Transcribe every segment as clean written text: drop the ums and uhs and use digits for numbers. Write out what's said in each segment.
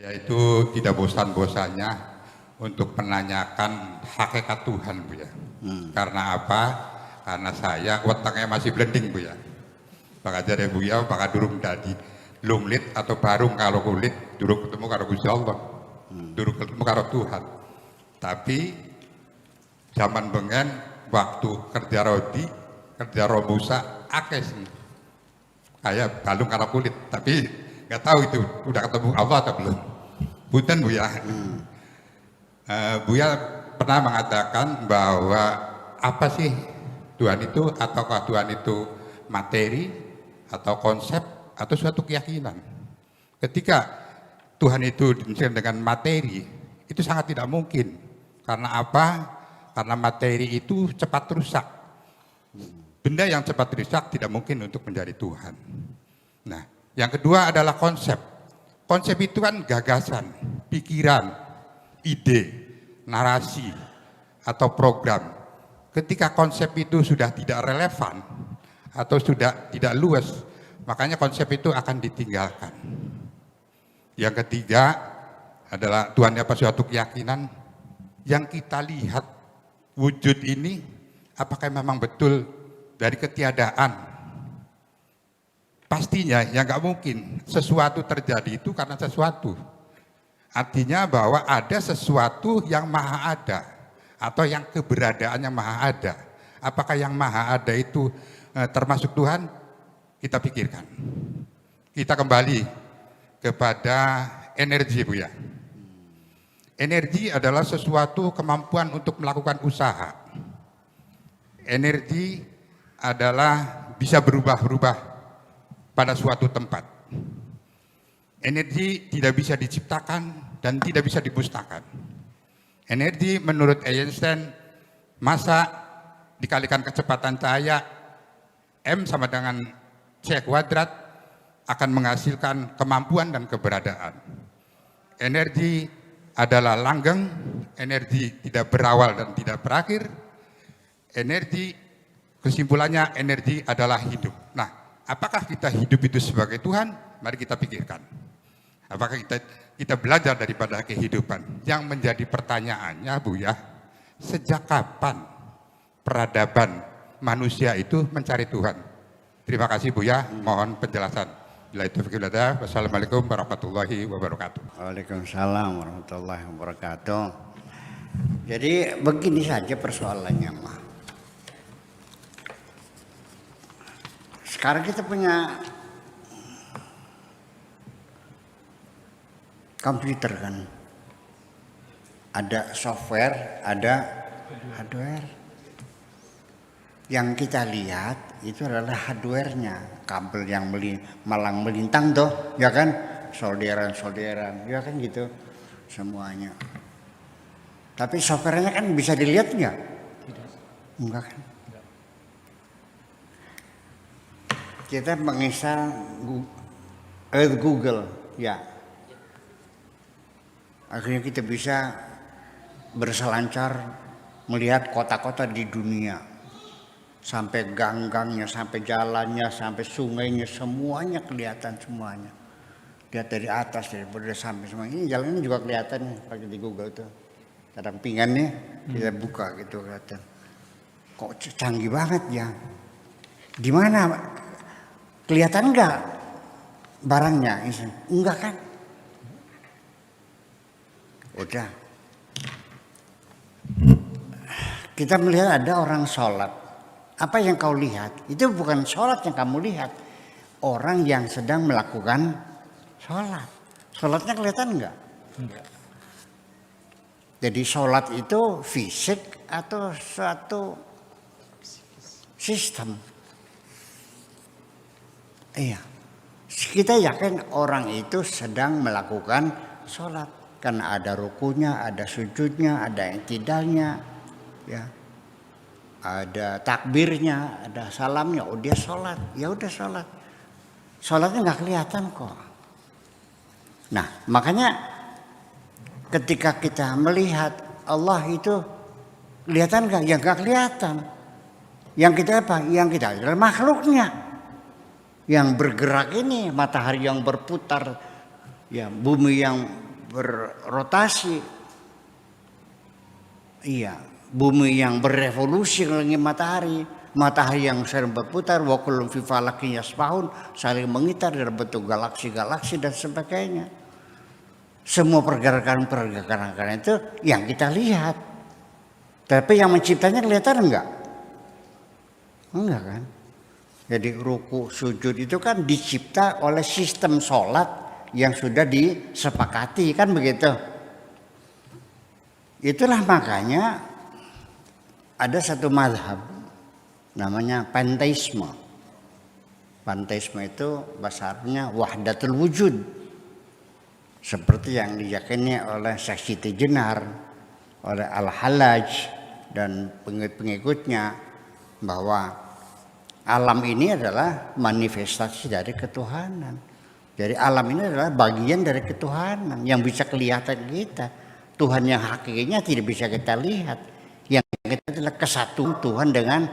Yaitu tidak bosan-bosannya untuk menanyakan hakikat Tuhan, Bu ya. Karena apa? Karena saya otaknya masih blending, Bu ya. Maka jadi Bu ya, maka durung tadi lunglit atau barung kalau kulit, durung ketemu karo Gusti Allah, durung ketemu karo Tuhan. Tapi zaman bengen waktu kerja rodi, kerja robusa, akeh sih. Kayak balung karo kulit, tapi nggak tahu itu udah ketemu Allah atau belum. Punten Bu ya. Buya pernah mengatakan bahwa apa sih Tuhan itu, ataukah Tuhan itu materi atau konsep atau suatu keyakinan. Ketika Tuhan itu didefinisikan dengan materi, itu sangat tidak mungkin. Karena apa? Karena materi itu cepat rusak. Benda yang cepat rusak tidak mungkin untuk menjadi Tuhan. Nah, yang kedua adalah konsep. Konsep itu kan gagasan, pikiran, ide, narasi, atau program. Ketika konsep itu sudah tidak relevan atau sudah tidak luas, makanya konsep itu akan ditinggalkan. Yang ketiga adalah Tuhan apa suatu keyakinan yang kita lihat wujud ini apakah memang betul dari ketiadaan. Pastinya ya nggak mungkin sesuatu terjadi itu karena sesuatu. Artinya bahwa ada sesuatu yang maha ada atau yang keberadaannya maha ada. Apakah yang maha ada itu termasuk Tuhan? Kita pikirkan. Kita kembali kepada energi, Bu ya. Energi adalah sesuatu kemampuan untuk melakukan usaha. Energi adalah bisa berubah-ubah pada suatu tempat. Energi tidak bisa diciptakan dan tidak bisa dimusnahkan. Energi menurut Einstein, massa dikalikan kecepatan cahaya M sama dengan C kuadrat akan menghasilkan kemampuan dan keberadaan. Energi adalah langgeng, energi tidak berawal dan tidak berakhir. Energi, kesimpulannya energi adalah hidup. Nah, apakah kita hidup itu sebagai Tuhan? Mari kita pikirkan. Apakah kita belajar daripada kehidupan? Yang menjadi pertanyaannya, Bu ya, sejak kapan peradaban manusia itu mencari Tuhan? Terima kasih, Bu ya, mohon penjelasan. Wassalamualaikum warahmatullahi wabarakatuh. Waalaikumsalam warahmatullahi wabarakatuh. Jadi begini saja persoalannya, mah. Sekarang kita punya komputer kan, ada software, ada hardware. Yang kita lihat itu adalah hardware-nya, kabel yang malang melintang tuh, ya kan, solderan, ya kan gitu, semuanya. Tapi software-nya kan bisa dilihat nggak? Enggak kan? Kita menginstal Google, ya. Akhirnya kita bisa berselancar melihat kota-kota di dunia. Sampai gang-gangnya, sampai jalannya, sampai sungainya, semuanya kelihatan semuanya. Lihat dari atas, dari bawah sampai semuanya. Ini jalannya juga kelihatan nih, pakai di Google tuh. Kadang pinggannya kita buka gitu kelihatan. Kok canggih banget ya? Di mana? Kelihatan enggak barangnya? Enggak kan? Udah. Kita melihat ada orang sholat. Apa yang kau lihat? Itu bukan sholat yang kamu lihat. Orang yang sedang melakukan sholat. Sholatnya kelihatan enggak? Enggak. Jadi sholat itu fisik atau suatu sistem? Iya. Kita yakin orang itu sedang melakukan sholat. Karena ada rukunya, ada sujudnya, ada i'tidalnya, ya. Ada takbirnya, ada salamnya, oh dia sholat, ya udah sholat. Sholatnya nggak kelihatan kok. Nah makanya ketika kita melihat Allah itu kelihatan nggak? Ya nggak kelihatan. Yang kita apa? Yang kita adalah makhluknya. Yang bergerak ini, matahari yang berputar, ya bumi yang berrotasi. Iya, bumi yang berevolusi mengelilingi matahari, matahari yang sering berputar, wa kullun fi falakin yasbahun, saling mengitar dalam bentuk galaksi-galaksi dan sebagainya. Semua pergerakan-pergerakan itu yang kita lihat. Tapi yang menciptanya kelihatan enggak? Enggak kan? Jadi ruku, sujud itu kan dicipta oleh sistem sholat yang sudah disepakati, kan begitu? Itulah makanya ada satu mazhab namanya panteisme. Panteisme itu bahasa Arabnya wahdatul wujud. Seperti yang diyakini oleh Syekh Siti Jenar, oleh Al-Hallaj dan pengikut-pengikutnya, bahwa alam ini adalah manifestasi dari ketuhanan. Jadi alam ini adalah bagian dari ketuhanan yang bisa kelihatan kita. Tuhan yang hakikinya tidak bisa kita lihat. Yang kita adalah kesatuan Tuhan dengan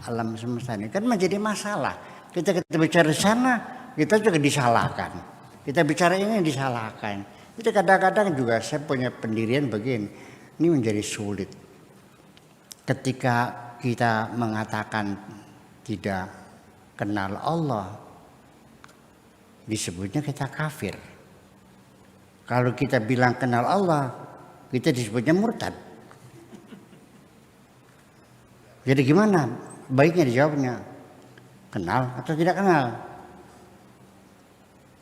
alam semesta ini. Kan menjadi masalah. Kita bicara di sana, kita juga disalahkan. Kita bicara ini disalahkan. Itu kadang-kadang juga saya punya pendirian begini. Ini menjadi sulit. Ketika kita mengatakan tidak kenal Allah, disebutnya kita kafir. Kalau kita bilang kenal Allah, kita disebutnya murtad. Jadi gimana? Baiknya dijawabnya, kenal atau tidak kenal?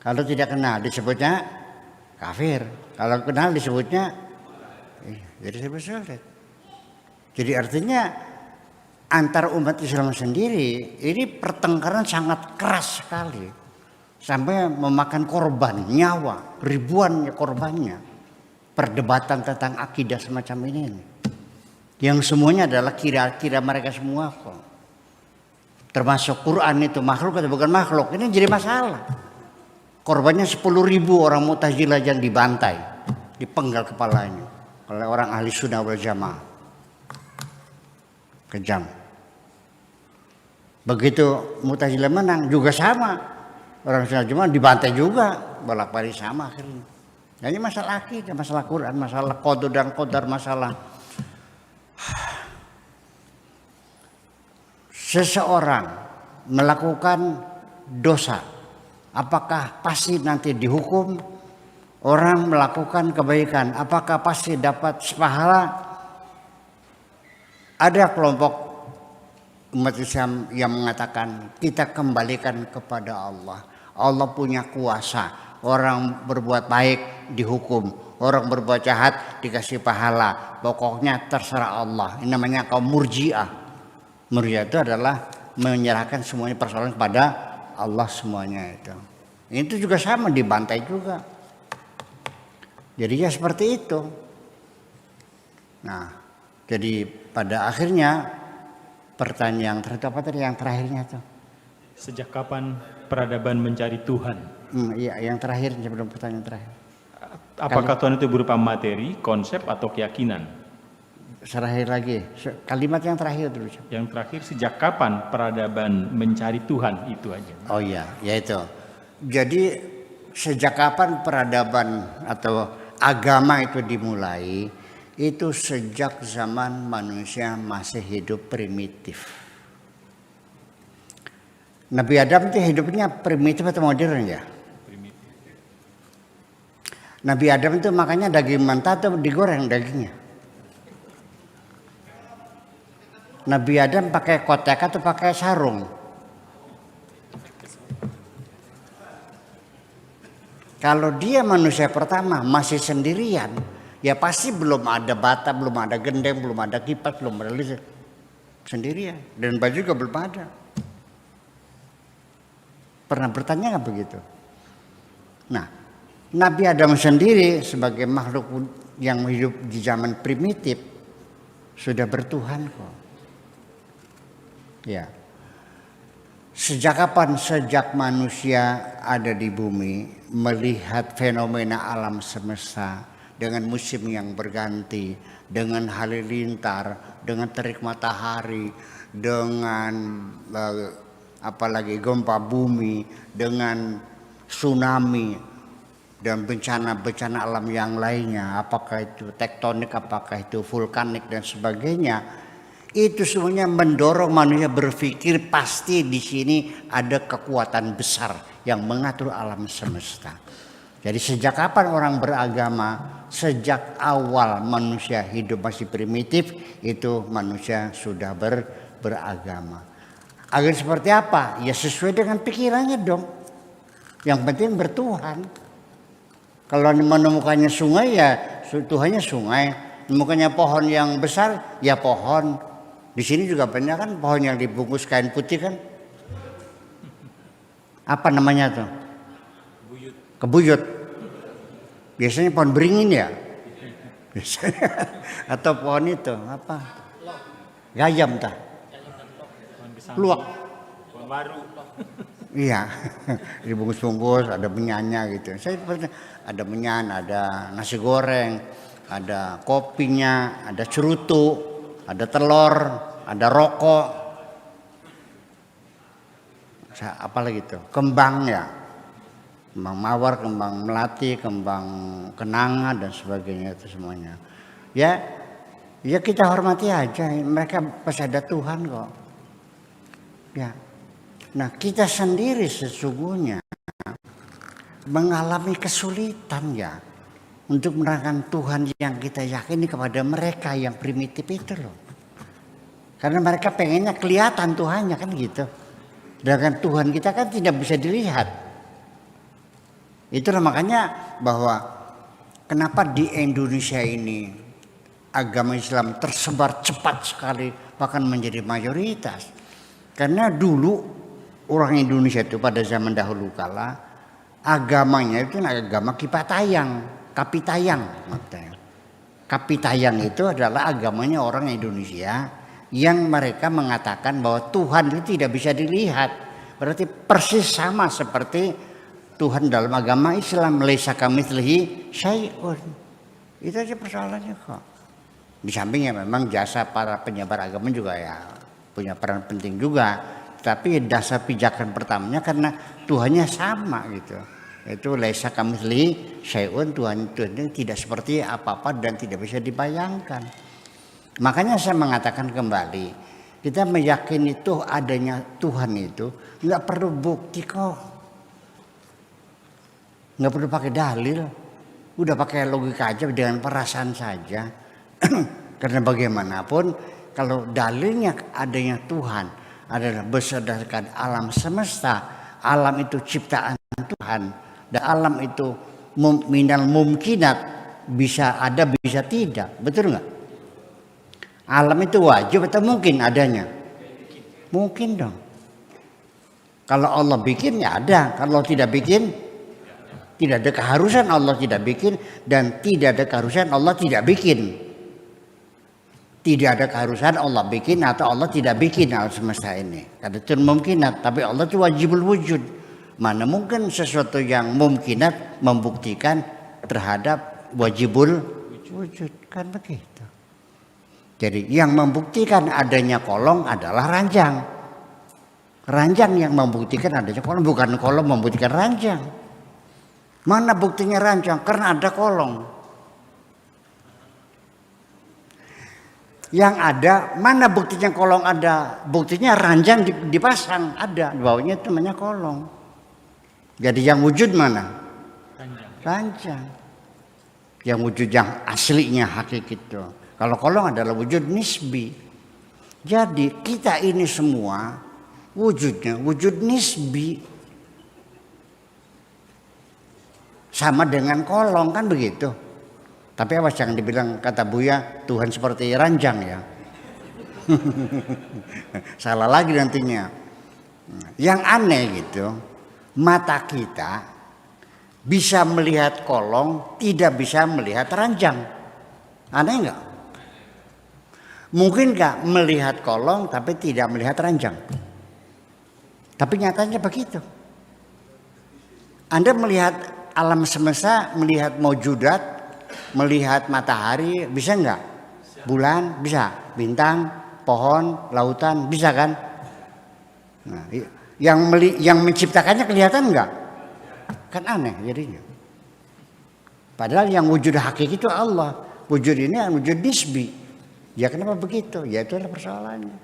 Kalau tidak kenal disebutnya kafir. Kalau kenal disebutnya jadi sulit. Jadi artinya antar umat Islam sendiri ini pertengkaran sangat keras sekali. Sampai memakan korban, nyawa, ribuan korbannya. Perdebatan tentang akidah semacam ini. Yang semuanya adalah kira-kira mereka semua kok. Termasuk Quran itu makhluk atau bukan makhluk. Ini jadi masalah. Korbannya 10.000 orang Mu'tazilah yang dibantai, dipenggal kepalanya oleh orang ahli sunnah wal jamaah. Kejam. Begitu Mu'tazilah menang juga sama, orang sunnah jamaah dibantai juga, bolak-balik sama akhirnya. Nah, ini masalah akidah, masalah Quran, masalah qada dan qadar, masalah seseorang melakukan dosa. Apakah pasti nanti dihukum? Orang melakukan kebaikan, apakah pasti dapat pahala? Ada kelompok umat Islam yang mengatakan kita kembalikan kepada Allah. Allah punya kuasa. Orang berbuat baik dihukum, orang berbuat jahat dikasih pahala. Pokoknya terserah Allah. Ini namanya kaum Murji'ah. Murji'ah itu adalah menyerahkan semuanya persoalan kepada Allah semuanya itu. Itu juga sama, dibantai juga. Jadi ya seperti itu. Nah, jadi pada akhirnya pertanyaan yang terakhirnya tuh. Sejak kapan peradaban mencari Tuhan? Iya, yang terakhir sebelum pertanyaan terakhir. Apakah Tuhan itu berupa materi, konsep atau keyakinan? Terakhir lagi, kalimat yang terakhir dulu. Yang terakhir, sejak kapan peradaban mencari Tuhan, itu aja. Oh iya, yaitu. Jadi sejak kapan peradaban atau agama itu dimulai? Itu sejak zaman manusia masih hidup primitif. Nabi Adam itu hidupnya primitif atau modern ya? Primitif. Nabi Adam itu makanya daging mentah atau digoreng dagingnya? Nabi Adam pakai kotek atau pakai sarung? Kalau dia manusia pertama masih sendirian, ya pasti belum ada bata, belum ada gendeng, belum ada kipas, belum ada listrik. Sendirian. Dan baju juga belum ada. Pernah bertanya nggak begitu? Nah, Nabi Adam sendiri sebagai makhluk yang hidup di zaman primitif sudah bertuhan kok. Ya. Sejak kapan? Sejak manusia ada di bumi melihat fenomena alam semesta dengan musim yang berganti, dengan halilintar, dengan terik matahari, dengan apalagi gempa bumi, dengan tsunami, dan bencana-bencana alam yang lainnya, apakah itu tektonik, apakah itu vulkanik dan sebagainya, itu semuanya mendorong manusia berpikir pasti di sini ada kekuatan besar yang mengatur alam semesta. Jadi sejak kapan orang beragama? Sejak awal manusia hidup masih primitif, itu manusia sudah beragama. Agar seperti apa? Ya sesuai dengan pikirannya dong. Yang penting bertuhan. Kalau menemukannya sungai, ya Tuhannya sungai. Menemukannya pohon yang besar, ya pohon. Di sini juga banyak kan pohon yang dibungkus kain putih kan. Apa namanya tuh? Kebuyut. Biasanya pohon beringin ya. Biasanya. Atau pohon itu apa? Gayam tah. Luwak. Pohon baru. Iya, dibungkus-bungkus, ada menyannya gitu. Saya ada menyan, ada nasi goreng, ada kopinya, ada cerutu, ada telur, ada rokok. Apa lagi itu? Kembang ya, kembang mawar, kembang melati, kembang kenanga dan sebagainya itu semuanya. Ya kita hormati aja. Mereka pasti ada Tuhan kok. Ya. Nah kita sendiri sesungguhnya mengalami kesulitan ya untuk menerangkan Tuhan yang kita yakini kepada mereka yang primitif itu loh. Karena mereka pengennya kelihatan Tuhannya kan gitu. Sedangkan Tuhan kita kan tidak bisa dilihat. Itulah makanya bahwa kenapa di Indonesia ini agama Islam tersebar cepat sekali bahkan menjadi mayoritas. Karena dulu orang Indonesia itu pada zaman dahulu kala agamanya itu agama Kipatayang, Kapitayang. Kapitayang itu adalah agamanya orang Indonesia yang mereka mengatakan bahwa Tuhan itu tidak bisa dilihat. Berarti persis sama seperti Tuhan dalam agama Islam, laisa kamitslihi syai'un. Itu aja persoalannya kok. Di sampingnya memang jasa para penyebar agama juga ya punya peran penting juga. Tapi dasar pijakan pertamanya karena Tuhannya sama gitu. Itu laisa kamitslihi syai'un, Tuhan itu tidak seperti apa-apa dan tidak bisa dibayangkan. Makanya saya mengatakan kembali, kita meyakini itu adanya Tuhan itu nggak perlu bukti kok. Nggak perlu pakai dalil. Udah pakai logika aja dengan perasaan saja. Karena bagaimanapun kalau dalilnya adanya Tuhan adalah berdasarkan alam semesta, alam itu ciptaan Tuhan, dan alam itu minal mumkinat, bisa ada bisa tidak, betul nggak? Alam itu wajib atau mungkin adanya? Mungkin dong. Kalau Allah bikin ya ada, kalau tidak bikin tidak ada keharusan Allah tidak bikin dan tidak ada keharusan Allah tidak bikin. Tidak ada keharusan Allah bikin atau Allah tidak bikin alam semesta ini. Karena itu mungkinat, tapi Allah itu wajibul wujud. Mana mungkin sesuatu yang mungkinat membuktikan terhadap wajibul wujud, kan begitu. Jadi yang membuktikan adanya kolong adalah ranjang. Ranjang yang membuktikan adanya kolong, bukan kolong membuktikan ranjang. Mana buktinya ranjang? Karena ada kolong. Yang ada, mana buktinya kolong ada? Buktinya ranjang dipasang, ada. Di bawahnya itu namanya kolong. Jadi yang wujud mana? Ranjang. Yang wujud yang aslinya hakiki itu. Kalau kolong adalah wujud nisbi. Jadi kita ini semua wujudnya wujud nisbi. Sama dengan kolong kan begitu. Tapi awas jangan dibilang kata Buya Tuhan seperti ranjang ya. Salah lagi nantinya. Yang aneh gitu, mata kita bisa melihat kolong, tidak bisa melihat ranjang. Aneh enggak? Mungkin enggak melihat kolong tapi tidak melihat ranjang? Tapi nyatanya begitu. Anda melihat alam semesta, melihat maujudat, melihat matahari, bisa enggak? Bulan, bisa. Bintang, pohon, lautan, bisa kan? Nah, yang menciptakannya kelihatan enggak? Kan aneh jadinya. Padahal yang wujud hakiki itu Allah. Wujud ini wujud nisbi. Ya kenapa begitu? Ya itulah persoalannya.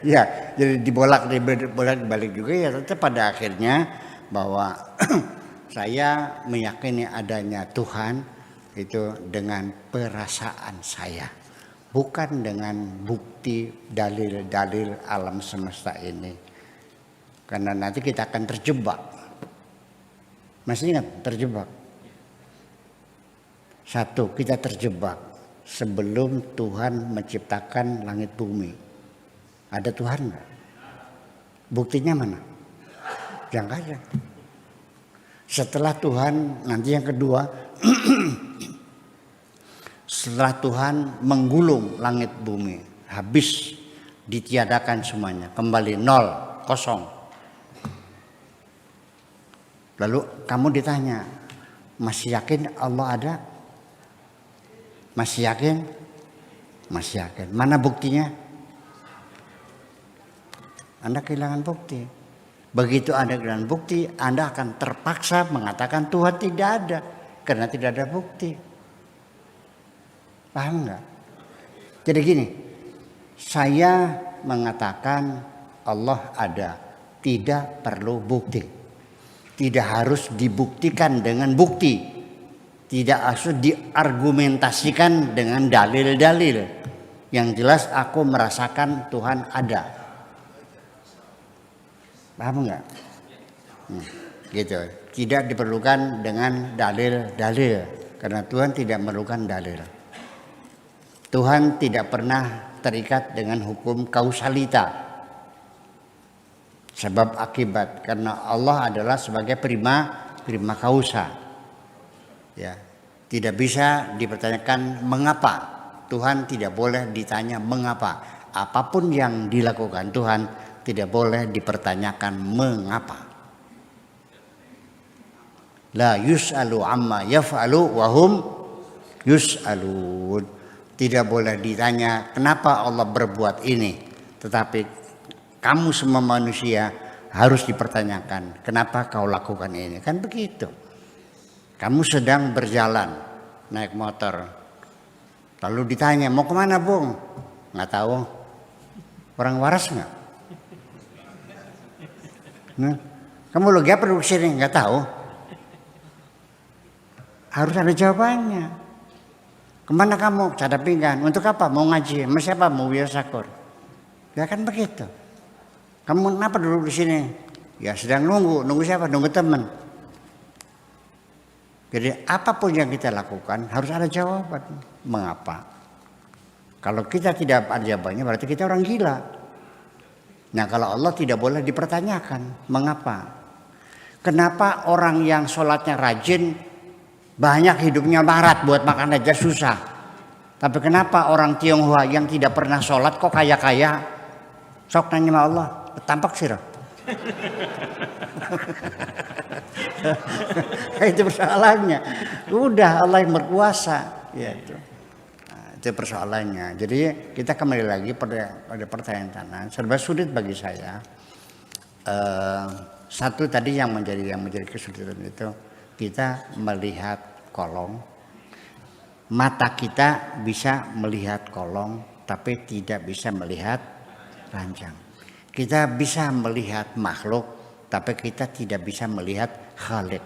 Ya, jadi dibolak-balik juga ya, tetap pada akhirnya bahwa saya meyakini adanya Tuhan itu dengan perasaan saya, bukan dengan bukti dalil-dalil alam semesta ini. Karena nanti kita akan terjebak. Masih ingat terjebak? Satu, kita terjebak sebelum Tuhan menciptakan langit bumi. Ada Tuhan enggak? Buktinya mana? Yang ada. Setelah Tuhan, nanti yang kedua, setelah Tuhan menggulung langit bumi, habis, ditiadakan semuanya, kembali nol, kosong. Lalu kamu ditanya, masih yakin Allah ada? Masih yakin? Masih yakin. Mana buktinya? Anda kehilangan bukti. Begitu Anda kehilangan bukti, Anda akan terpaksa mengatakan Tuhan tidak ada. Karena tidak ada bukti. Paham nggak? Jadi gini, saya mengatakan Allah ada. Tidak perlu bukti. Tidak harus dibuktikan dengan bukti. Tidak harus diargumentasikan dengan dalil-dalil. Yang jelas aku merasakan Tuhan ada. Paham nggak? Gitu. Tidak diperlukan dengan dalil-dalil. Karena Tuhan tidak memerlukan dalil. Tuhan tidak pernah terikat dengan hukum kausalita. Sebab akibat. Karena Allah adalah sebagai prima kausa. Ya. Tidak bisa dipertanyakan mengapa. Tuhan tidak boleh ditanya mengapa. Apapun yang dilakukan Tuhan tidak boleh dipertanyakan mengapa. La yus'alu amma yaf'alu wa hum yus'alun. Tidak boleh ditanya kenapa Allah berbuat ini. Tetapi kamu semua manusia harus dipertanyakan kenapa kau lakukan ini. Kan begitu. Kamu sedang berjalan naik motor. Lalu ditanya mau kemana Bung? Nggak tahu. Orang waras nggak? Nah, kamu lagi apa duduk sini? Nggak tahu. Harus ada jawabannya. Kemana kamu? Cadar pinggan. Untuk apa? Mau ngaji. Sama siapa? Mau wirsakur. Ya kan begitu. Kamu kenapa duduk di sini? Ya sedang nunggu. Nunggu siapa? Nunggu teman. Jadi apapun yang kita lakukan harus ada jawaban. Mengapa? Kalau kita tidak ada jawabannya berarti kita orang gila. Nah kalau Allah tidak boleh dipertanyakan. Mengapa? Kenapa orang yang sholatnya rajin banyak hidupnya barat buat makan aja susah. Tapi kenapa orang Tionghoa yang tidak pernah sholat kok kaya-kaya? Sok nanya sama Allah. Tampak sih. Itu persoalannya. Udah Allah yang berkuasa. Ya, itu persoalannya. Jadi kita kembali lagi pada pertanyaan tanah. Serba sulit bagi saya. Satu tadi yang menjadi kesulitan itu kita melihat kolong. Mata kita bisa melihat kolong, tapi tidak bisa melihat ranjang. Kita bisa melihat makhluk, tapi kita tidak bisa melihat khalik.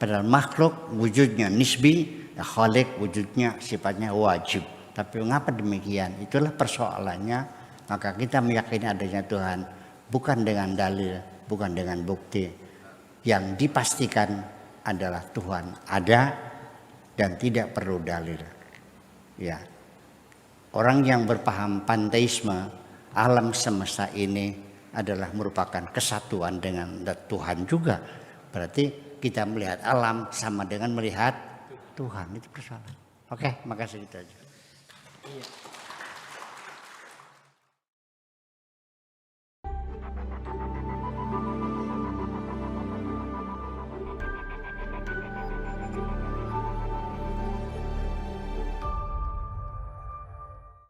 Padahal makhluk wujudnya nisbi, khalik wujudnya sifatnya wajib. Tapi mengapa demikian? Itulah persoalannya. Maka kita meyakini adanya Tuhan bukan dengan dalil, bukan dengan bukti. Yang dipastikan adalah Tuhan ada dan tidak perlu dalil. Ya. Orang yang berpaham panteisme, alam semesta ini adalah merupakan kesatuan dengan Tuhan juga. Berarti kita melihat alam sama dengan melihat Tuhan. Itu persoalan. Oke, makasih gitu aja. Iya.